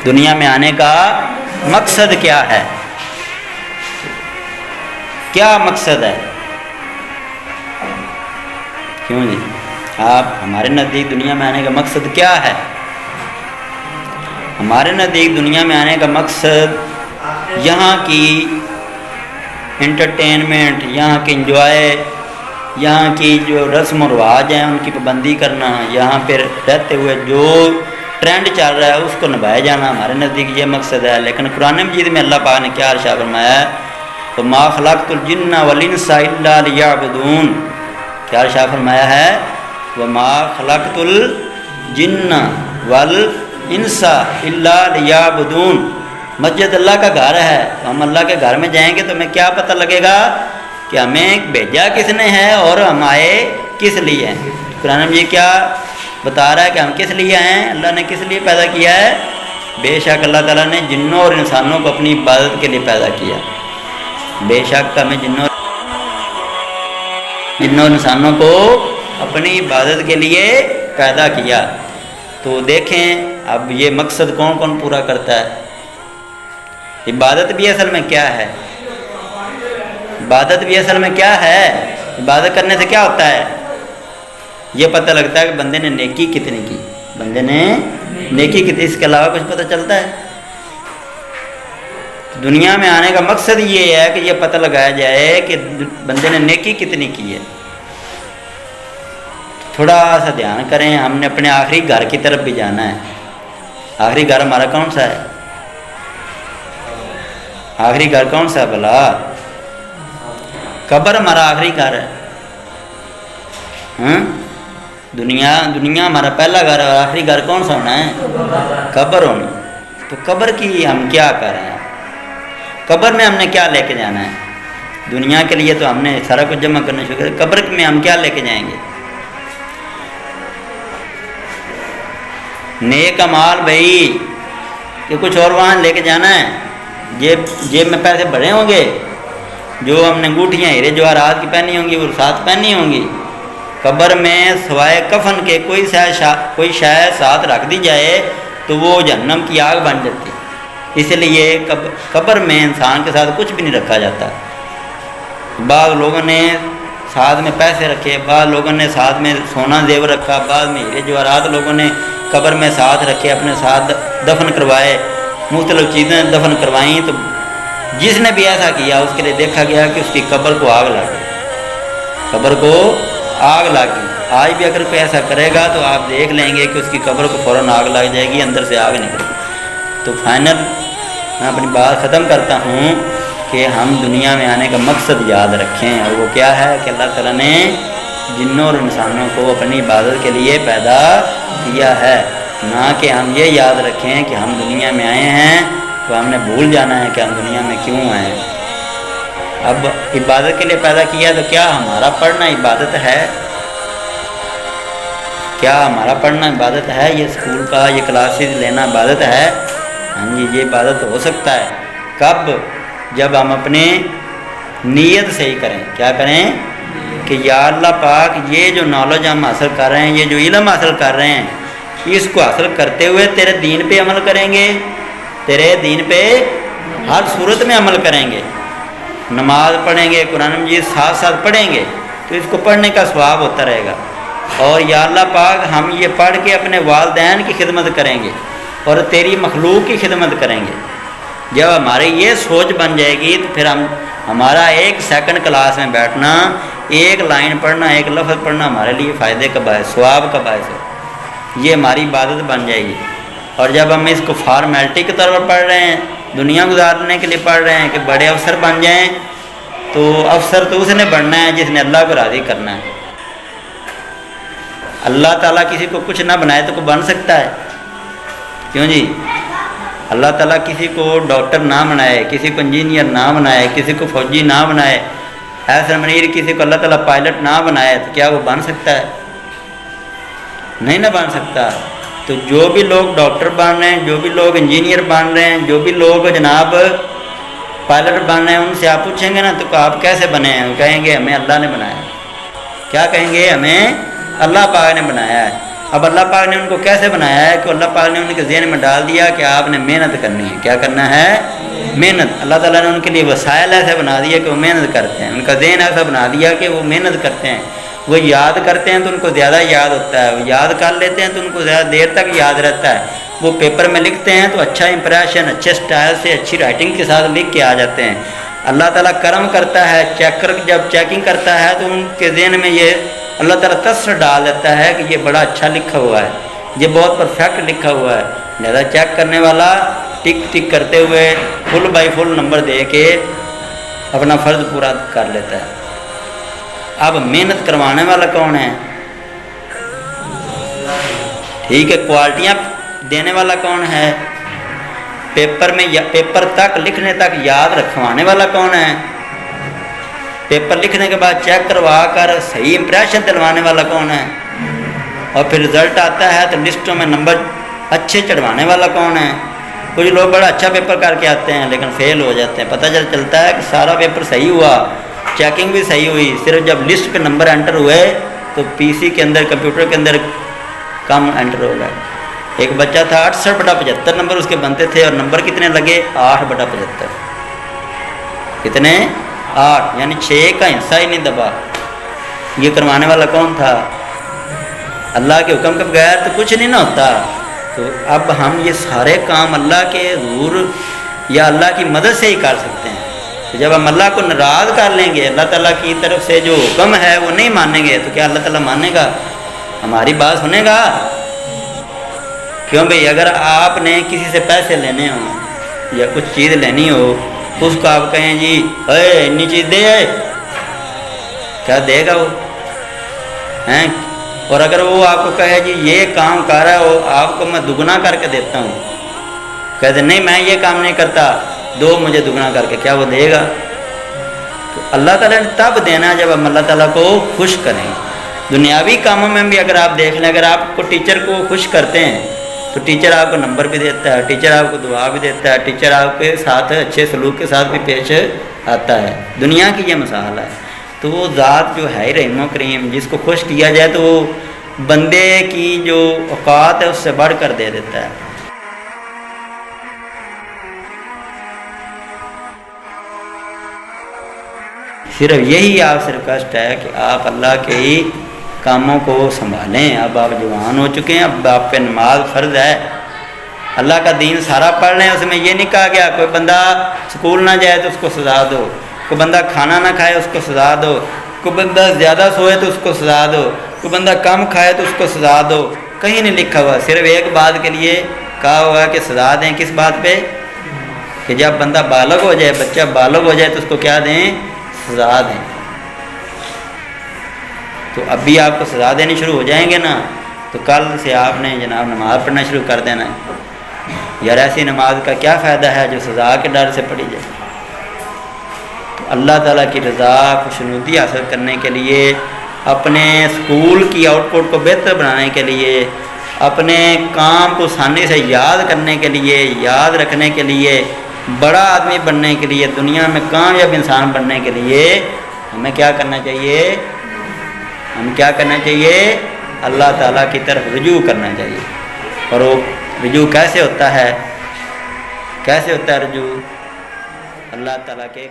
دنیا میں آنے کا مقصد کیا ہے؟ کیا مقصد ہے؟ کیوں جی آپ ہمارے نزدیک دنیا میں آنے کا مقصد کیا ہے؟ ہمارے نزدیک دنیا میں آنے کا مقصد یہاں کی انٹرٹینمنٹ، یہاں کی انجوائے، یہاں کی جو رسم و رواج ہیں ان کی پابندی کرنا، یہاں پہ رہتے ہوئے جو ٹرینڈ چل رہا ہے اس کو نبھائے جانا، ہمارے نزدیک یہ مقصد ہے۔ لیکن قرآن مجید میں اللہ پاک نے کیا ارشاد فرمایا ہے؟ وَمَا خَلَقْتُ الْجِنَّ وَالْإِنسَ إِلَّا لِيَعْبُدُونَ۔ کیا ارشاد فرمایا ہے؟ وَمَا خَلَقْتُ الْجِنَّ وَالْإِنسَ إِلَّا لِيَعْبُدُونَ۔ مسجد اللہ کا گھر ہے، ہم اللہ کے گھر میں جائیں گے تو ہمیں کیا پتہ لگے گا کہ ہمیں بھیجا کس نے ہے اور ہم آئے کس لیے ہیں؟ قرآن مجید کیا بتا رہا ہے کہ ہم کس لیے ہیں، اللہ نے کس لیے پیدا کیا ہے؟ بے شک اللہ تعالیٰ نے جنوں اور انسانوں کو اپنی عبادت کے لیے پیدا کیا۔ بے شک ہمیں جنوں اور انسانوں کو اپنی عبادت کے لیے پیدا کیا۔ تو دیکھیں اب یہ مقصد کون کون پورا کرتا ہے؟ عبادت بھی اصل میں کیا ہے؟ عبادت بھی اصل میں کیا ہے؟ عبادت کرنے سے کیا ہوتا ہے؟ یہ پتہ لگتا ہے کہ بندے نے نیکی کتنی کی، بندے نے نیکی کتنی، اس کے علاوہ کچھ پتہ چلتا ہے؟ دنیا میں آنے کا مقصد یہ ہے کہ یہ پتہ لگایا جائے کہ بندے نے نیکی کتنی کی ہے۔ تھوڑا سا دھیان کریں، ہم نے اپنے آخری گھر کی طرف بھی جانا ہے۔ آخری گھر ہمارا کون سا ہے؟ آخری گھر کون سا ہے بھلا؟ قبر ہمارا آخری گھر ہے۔ دنیا ہمارا پہلا گھر ہے اور آخری گھر کون سا ہونا ہے؟ قبر ہونی۔ تو قبر کی ہم کیا کر رہے ہیں؟ قبر میں ہم نے کیا لے کے جانا ہے؟ دنیا کے لیے تو ہم نے سارا کچھ جمع کرنا شروع کیا، قبر میں ہم کیا لے کے جائیں گے؟ نیک اعمال بھائی، کہ کچھ اور وہاں لے کے جانا ہے؟ جیب میں پیسے بڑے ہوں گے، جو ہم نے انگوٹھیاں ہیرے جواہرات کی پہنی ہوں گی وہ ساتھ پہنی ہوں گی۔ قبر میں سوائے کفن کے کوئی شے ساتھ رکھ دی جائے تو وہ جہنم کی آگ بن جاتی۔ اس لیے قبر میں انسان کے ساتھ کچھ بھی نہیں رکھا جاتا۔ بعض لوگوں نے ساتھ میں پیسے رکھے، بعض لوگوں نے ساتھ میں سونا زیور رکھا، بعض میں ہیرے جواہرات لوگوں نے قبر میں ساتھ رکھے، اپنے ساتھ دفن کروائے، مختلف چیزیں دفن کروائیں۔ تو جس نے بھی ایسا کیا اس کے لیے دیکھا گیا کہ اس کی قبر کو آگ لگ گئی، قبر کو آگ لگ گئی۔ آج بھی اگر کوئی ایسا کرے گا تو آپ دیکھ لیں گے کہ اس کی قبر کو فوراً آگ لگ جائے گی، اندر سے آگ نکلے گی۔ تو فائنل میں اپنی بات ختم کرتا ہوں کہ ہم دنیا میں آنے کا مقصد یاد رکھیں، اور وہ کیا ہے کہ اللہ تعالیٰ نے جنوں اور انسانوں کو اپنی عبادت کے لیے پیدا کیا ہے، نہ کہ ہم یہ یاد رکھیں کہ ہم دنیا میں آئے ہیں تو ہم نے بھول جانا ہے کہ ہم دنیا میں کیوں آئے ہیں۔ اب عبادت کے لیے پیدا کیا تو کیا ہمارا پڑھنا عبادت ہے؟ کیا ہمارا پڑھنا عبادت ہے؟ یہ اسکول کا یہ کلاسز لینا عبادت ہے؟ ہاں جی، یہ عبادت ہو سکتا ہے کب؟ جب ہم اپنے نیت سے ہی کریں۔ کیا کریں؟ کہ یا اللہ پاک یہ جو نالج ہم حاصل کر رہے ہیں، یہ جو علم حاصل کر رہے ہیں، اس کو حاصل کرتے ہوئے تیرے دین پہ عمل کریں گے، تیرے دین پہ ہر صورت میں عمل کریں گے۔ نماز پڑھیں گے، قرآن مجید ساتھ ساتھ پڑھیں گے تو اس کو پڑھنے کا ثواب ہوتا رہے گا۔ اور یا اللہ پاک ہم یہ پڑھ کے اپنے والدین کی خدمت کریں گے اور تیری مخلوق کی خدمت کریں گے۔ جب ہماری یہ سوچ بن جائے گی تو پھر ہمارا ایک سیکنڈ کلاس میں بیٹھنا، ایک لائن پڑھنا، ایک لفظ پڑھنا ہمارے لیے فائدے کا باعث، ثواب کا باعث ہے۔ یہ ہماری عبادت بن جائے گی۔ اور جب ہم اس کو فارمیلٹی کے طور پر پڑھ رہے ہیں، دنیا گزارنے کے لیے پڑھ رہے ہیں کہ بڑے افسر بن جائیں، تو افسر تو اس نے بننا ہے جس نے اللہ کو راضی کرنا ہے۔ اللہ تعالیٰ کسی کو کچھ نہ بنائے تو کوئی بن سکتا ہے؟ کیوں جی؟ اللہ تعالیٰ کسی کو ڈاکٹر نہ بنائے، کسی کو انجینئر نہ بنائے، کسی کو فوجی نہ بنائے، ایسا منیر کسی کو اللہ تعالیٰ پائلٹ نہ بنائے تو کیا وہ بن سکتا ہے؟ نہیں نہ بن سکتا۔ تو جو بھی لوگ ڈاکٹر بن رہے ہیں، جو بھی لوگ انجینئر بن رہے ہیں، جو بھی لوگ جناب پائلٹ بن رہے ہیں، ان سے آپ پوچھیں گے نا تو آپ کیسے بنے ہیں؟ وہ کہیں گے ہمیں اللہ نے بنایا۔ کیا کہیں گے؟ ہمیں اللہ پاک نے بنایا ہے۔ اب اللہ پاک نے ان کو کیسے بنایا ہے کہ اللہ پاک نے ان کے ذہن میں ڈال دیا کہ آپ نے محنت کرنی ہے. کیا کرنا ہے؟ محنت. اللہ تعالیٰ نے ان کے لیے وسائل ایسے بنا دیے کہ وہ محنت کرتے ہیں. ان کا ذہن ایسا بنا دیا کہ وہ محنت کرتے ہیں. وہ یاد کرتے ہیں تو ان کو زیادہ یاد ہوتا ہے. وہ یاد کر لیتے ہیں تو ان کو زیادہ دیر تک یاد رہتا ہے. وہ پیپر میں لکھتے ہیں تو اچھا امپریشن اچھے سٹائل سے اچھی رائٹنگ کے ساتھ لکھ کے آ جاتے ہیں. اللہ تعالیٰ کرم کرتا ہے. چیکر جب چیکنگ کرتا ہے تو ان کے ذہن میں یہ اللہ تعالیٰ تاثر ڈال دیتا ہے کہ یہ بڑا اچھا لکھا ہوا ہے, یہ بہت پرفیکٹ لکھا ہوا ہے. لہذا چیک کرنے والا ٹک ٹک کرتے ہوئے فل بائی فل نمبر دے کے اپنا فرض پورا کر لیتا ہے. اب محنت کروانے والا کون ہے؟ ٹھیک ہے. کوالٹیاں دینے والا کون ہے؟ پیپر میں پیپر تک لکھنے تک یاد رکھوانے والا کون ہے؟ پیپر لکھنے کے بعد چیک کروا کر صحیح امپریشن دلوانے والا کون ہے؟ اور پھر رزلٹ آتا ہے تو لسٹوں میں نمبر اچھے چڑھوانے والا کون ہے؟ کچھ لوگ بڑا اچھا پیپر کر کے آتے ہیں لیکن فیل ہو جاتے ہیں. پتہ چلتا ہے کہ سارا پیپر صحیح ہوا, چیکنگ بھی صحیح ہوئی, صرف جب لسٹ پہ نمبر انٹر ہوئے تو پی سی کے اندر کمپیوٹر کے اندر کم انٹر ہو گئے. ایک بچہ تھا 68/75 نمبر اس کے بنتے تھے اور نمبر کتنے لگے؟ 8/75. کتنے؟ 8, یعنی 6 کا حصہ ہی نہیں دبا. یہ کروانے والا کون تھا؟ اللہ کے حکم کے بغیر تو کچھ نہیں نہ ہوتا. تو اب ہم یہ سارے کام اللہ کے حضور یا اللہ کی مدد سے ہی کر سکتے ہیں. تو جب ہم اللہ کو ناراض کر لیں گے, اللہ تعالیٰ کی طرف سے جو حکم ہے وہ نہیں مانیں گے, تو کیا اللہ تعالیٰ مانے گا؟ ہماری بات سنے گا؟ کیوں بھئی اگر آپ نے کسی سے پیسے لینے ہوں یا کچھ چیز لینی ہو, اس کو آپ کہیں جی اے اتنی چیز دے, کیا دے گا وہ ہیں؟ اور اگر وہ آپ کو کہے جی یہ کام کر رہا ہو, آپ کو میں دگنا کر کے دیتا ہوں, کہتے نہیں میں یہ کام نہیں کرتا, دو مجھے دگنا کر کے, کیا وہ دے گا؟ تو اللہ تعالیٰ نے تب دینا جب ہم اللہ تعالیٰ کو خوش کریں. دنیاوی کاموں میں بھی اگر آپ دیکھ لیں, اگر آپ کو ٹیچر کو خوش کرتے ہیں تو ٹیچر آپ کو نمبر بھی دیتا ہے, ٹیچر آپ کو دعا بھی دیتا ہے, ٹیچر آپ کے ساتھ اچھے سلوک کے ساتھ بھی پیش آتا ہے. دنیا کی یہ مثال ہے. تو وہ ذات جو ہے رحیم و کریم, جس کو خوش کیا جائے تو وہ بندے کی جو اوقات ہے اس سے بڑھ کر دے دیتا ہے. صرف یہی آپ سے ریکویسٹ ہے کہ آپ اللہ کے ہی کاموں کو سنبھالیں. اب آپ جوان ہو چکے ہیں, اب آپ پہ نماز فرض ہے. اللہ کا دین سارا پڑھ لیں. اس میں یہ نہیں کہا گیا کوئی بندہ سکول نہ جائے تو اس کو سزا دو, کوئی بندہ کھانا نہ کھائے اس کو سزا دو, کوئی بندہ زیادہ سوئے تو اس کو سزا دو, کوئی بندہ کم کھائے تو اس کو سزا دو. کہیں نہیں لکھا ہوا. صرف ایک بات کے لیے کہا ہوا کہ سزا دیں. کس بات پہ؟ کہ جب بندہ بالغ ہو جائے, بچہ بالغ ہو جائے تو اس کو کیا دیں؟ سزا دیں. تو اب بھی آپ کو سزا دینی شروع ہو جائیں گے نا, تو کل سے آپ نے جناب نماز پڑھنا شروع کر دینا ہے. یار ایسی نماز کا کیا فائدہ ہے جو سزا کے ڈر سے پڑھی جائے؟ تو اللہ تعالیٰ کی رضا خوشنودی حاصل کرنے کے لیے, اپنے اسکول کی آؤٹ پٹ کو بہتر بنانے کے لیے, اپنے کام کو آسانی سے یاد کرنے کے لیے, یاد رکھنے کے لیے, بڑا آدمی بننے کے لیے, دنیا میں کامیاب انسان بننے کے لیے ہمیں کیا کرنا چاہیے؟ ہم کیا کرنا چاہیے؟ اللہ تعالیٰ کی طرف رجوع کرنا چاہیے. اور وہ رجوع کیسے ہوتا ہے؟ کیسے ہوتا ہے رجوع؟ اللہ تعالیٰ کے